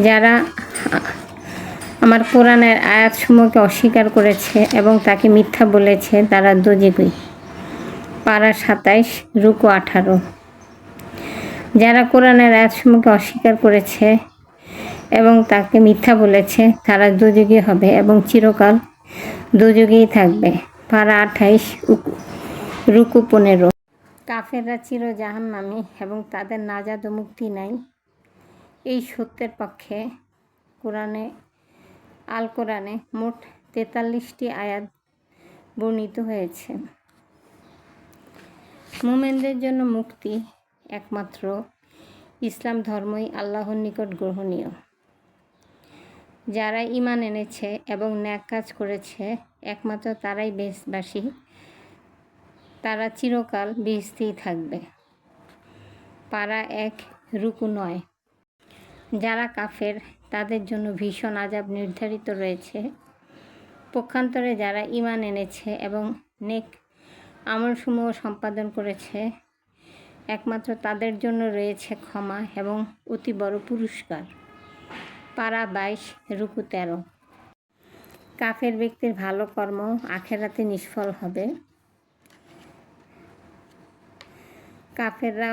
যারা আমার কোরআনের আয়াতসমূহকে অস্বীকার করেছে এবং তাকে মিথ্যা বলেছে তারা দোজখী। পারা ২৭, রুকু ১৮। যারা কোরআনের আয়াতসমূহকে অস্বীকার করেছে এবং তাকে মিথ্যা বলেছে তারা দোজখী হবে এবং চিরকাল দোজখেই থাকবে। পারা ২৮, রুকু ১৫। কাফেররা চির জাহান্নামী এবং তাদের নাজাত ও মুক্তি নাই। এই সত্যের পক্ষে আল কোরআনে মোট ৪৩টি আয়াত বর্ণিত হয়েছে। মুমিনদের জন্য মুক্তি একমাত্র ইসলাম ধর্মই আল্লাহর নিকট গ্রহণীয়। যারা ঈমান এনেছে এবং নেক কাজ করেছে একমাত্র তারাই বেহেশতবাসী, তারা চিরকাল বেহেশতেই থাকবে। পারা ১, রুকু ৯। যারা কাফের তাদের জন্য ভীষণ আযাব নির্ধারিত রয়েছে। পক্ষান্তরে যারা ঈমান এনেছে এবং নেক আমলসমূহ সম্পাদন করেছে একমাত্র তাদের জন্য রয়েছে ক্ষমা এবং অতি বড় পুরস্কার। পারা ২২, রুকু ১৩। কাফের ব্যক্তির ভালো কর্ম আখিরাতে নিষ্ফল হবে। কাফেররা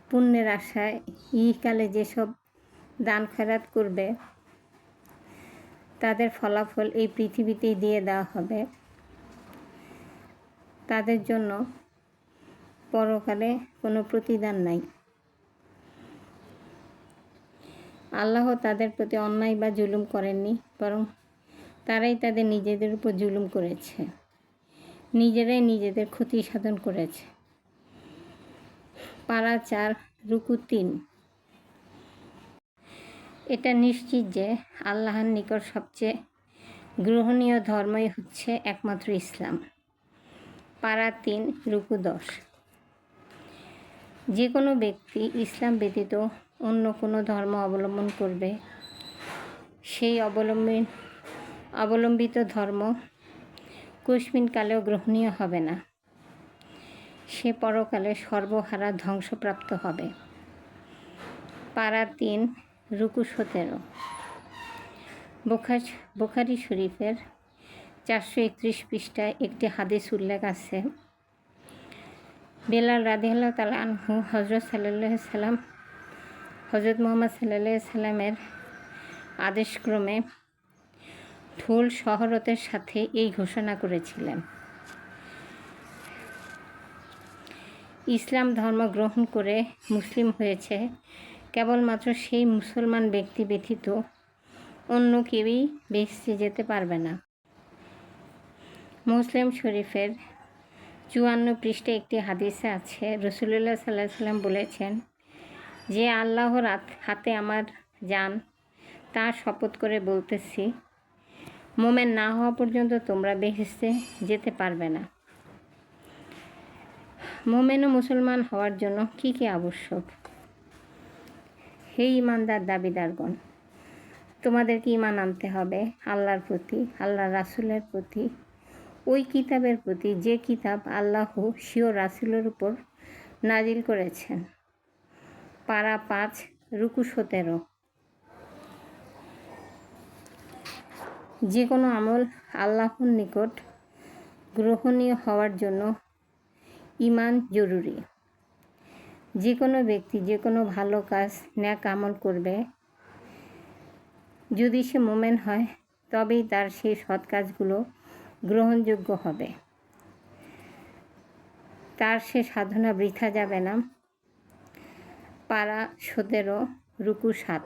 পুণ্যের আশায় ইহকালে যেসব দান খয়রাত করবে তাদের ফলাফল এই পৃথিবীতেই দিয়ে দেওয়া হবে। তাদের জন্য পরকালে কোনো প্রতিদান নাই। আল্লাহ তাদের প্রতি অন্যায় বা জুলুম করেননি, বরং তারাই তাদের নিজেদের উপর জুলুম করেছে, নিজেরাই নিজেদের ক্ষতি সাধন করেছে। পারা ৪, রুকু ৩। এটা নিশ্চিত যে আল্লাহর নিকট সবচেয়ে গ্রহণীয় ধর্মই হচ্ছে একমাত্র ইসলাম। পারা ৩, রুকু ১০। যে কোনো ব্যক্তি ইসলাম ব্যতীত অন্য কোনো ধর্ম অবলম্বন করবে সেই অবলম্বিত ধর্ম কস্মিনকালেও গ্রহণীয় হবে না। সে পরকালে সর্বহারা ধ্বংসপ্রাপ্ত হবে। পারা ৩, রুকু ১৭। বুখারী শরীফের ৪৩১ পৃষ্ঠায় একটি হাদিস উল্লেখ আছে। বেলাল রাদিয়াল্লাহু তাআলা আনহু হযরত মুহাম্মদ সাল্লাল্লাহু আলাইহি সাল্লামের আদেশক্রমে ঢোল শহরতের সাথে এই ঘোষণা করেছিলেন: ইসলাম ধর্ম গ্রহণ করে মুসলিম হয়েছে কেবলমাত্র সেই মুসলমান ব্যক্তি ব্যতীত অন্য কেউই বেহেশতে যেতে পারবে না। মুসলিম শরীফের ৫৪ পৃষ্ঠায় একটি হাদিসে আছে, রাসূলুল্লাহ সাল্লাল্লাহু আলাইহি ওয়াসাল্লাম বলেছেন, যে আল্লাহর হাতে আমার জান তার শপথ করে বলতেছি, মুমিন না হওয়া পর্যন্ত তোমরা বেহেশতে যেতে পারবে না। মুমিন ও মুসলমান হওয়ার জন্য কি কি আবশ্যক? হে ঈমানদার দাবিদারগণ, তোমাদেরকে ঈমান আনতে হবে আল্লাহর প্রতি, আল্লাহর রাসূলের প্রতি, ওই কিতাবের প্রতি যে কিতাব আল্লাহ স্বীয় রাসূলের উপর নাজিল করেছেন। পারা ৫, রুকু ১৭। যে কোনো আমল আল্লাহর নিকট গ্রহণীয় হওয়ার জন্য ঈমান জরুরি। যে কোনো ব্যক্তি যে কোনো ভালো কাজ নেক আমল করবে, যদি সে মুমিন হয় তবেই তার সেই সৎ কাজগুলো গ্রহণযোগ্য হবে, তার সে সাধনা বৃথা যাবে না। পারা ১৭, রুকু ৭।